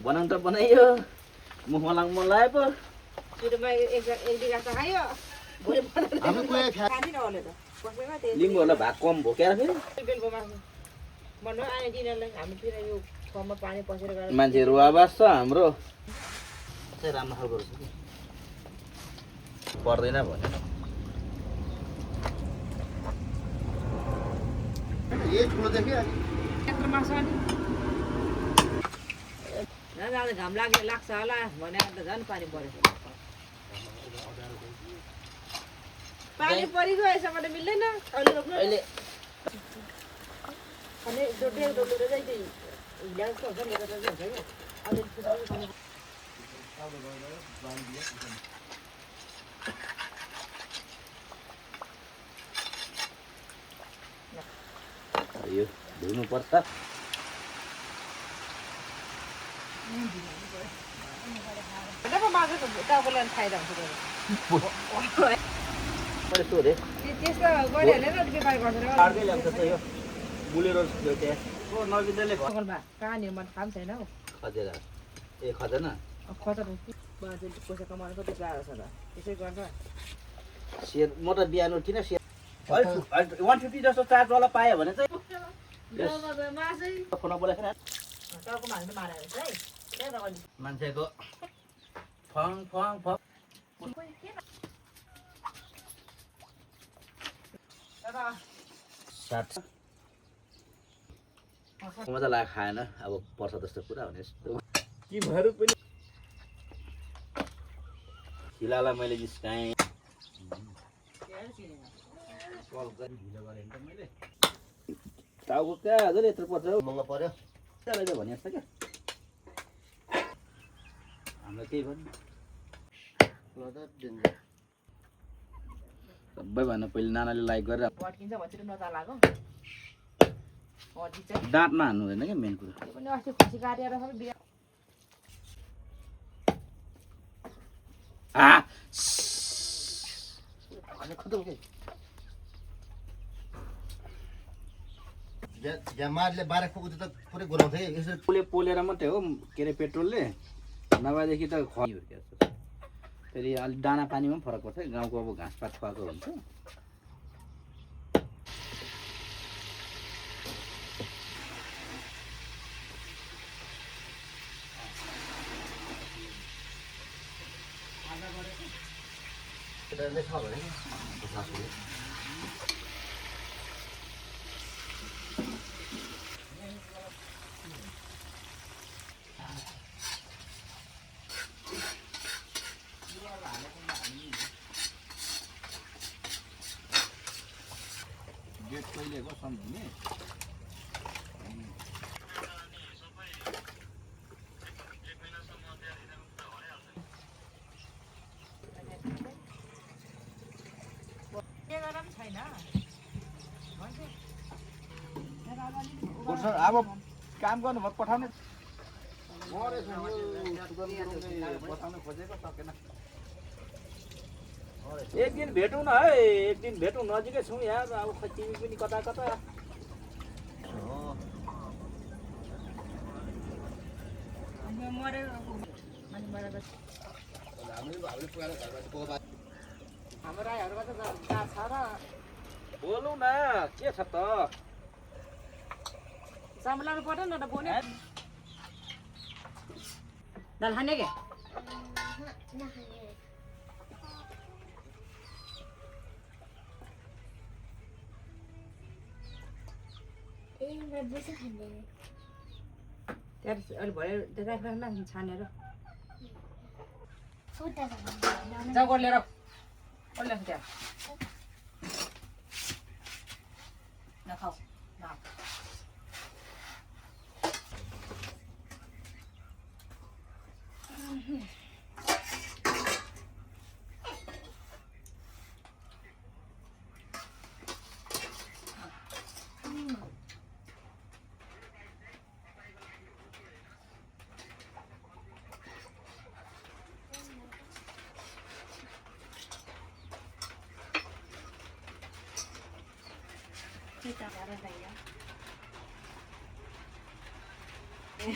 बनाउन त बनाइयो मुखमलाङ मलाए पो लिम्बूहरूलाई भाग कम भोकेर फेरि मान्छेहरू आवाज छ हाम्रो चाहिँ राम्रो खालको रहेछ कि पर्दैन भने घाम लाग्छ होला भने त झन् पानी परेछ पानी परिगयो यसबाट मिल्दैन अहिले रोप्नु अहिले अनि डोटे डोटे चाहिँ हिलाको हुन्छ नि हुन्छ नि यो धुनु पर्छ तपाईँलाई फाइदा हुन्छ सोधे त्यस्तो गरिहाल्यो नि व्यापार गर्छ अर्कै ल्याउँछ त यो बुलेरो त्यहाँ नबिन्दाले कहाँनिर मैले थाहा छैन हौ खजेरा ए खजना खतर बाजेले पैसा कमाउनु कति गाह्रो छ त त्यसै गर्दा सेयर म त बिहान किन सेयर 150 जस्तो चार्जवाला पायो भने चाहिँ फोन बोलेको मान्छेको फङ फङ फङ मजा लाग्यो खाएन अब पर्छ जस्तो कुरा हुने तिमीहरू पनि हिलालाई मैले जिस्काएँ टाउको क्या हजुर यत्रो पर्छ हौ महँगो पर्यो भने जस्तो क्या हामीलाई त्यही भन्नु सबैभन्दा पहिले नानाले लाइक गरेर दाँतमा हान्नु हुँदैन क्या मेन कुरा अस्ति खसी काटेर सबै बिहा मारले बारे फुक्नु त पुरै गुराउँथे यसरी पोलेर मात्रै हो के अरे पेट्रोलले नभएदेखि त फेरि अलिक दाना पानीमा पनि फरक पर्छ गाउँको अब घाँसपात खुवाएको हुन्छ गेट कहिलेको सम्झिने अब काम गर्नुभयो पठाउने पठाउनु खोजेको सकेन एक दिन भेटौँ न है एक दिन भेटौँ नजिकै छौँ यार अब खै तिमी पनि कता कता हाम्रो राईहरूको त छ र बोलौँ न के छ त सामलानु पर्दैन न त बोने दाल खाने के अहिले भयो राख्न छानेर जा लिएर त्यहाँ नखाऊ है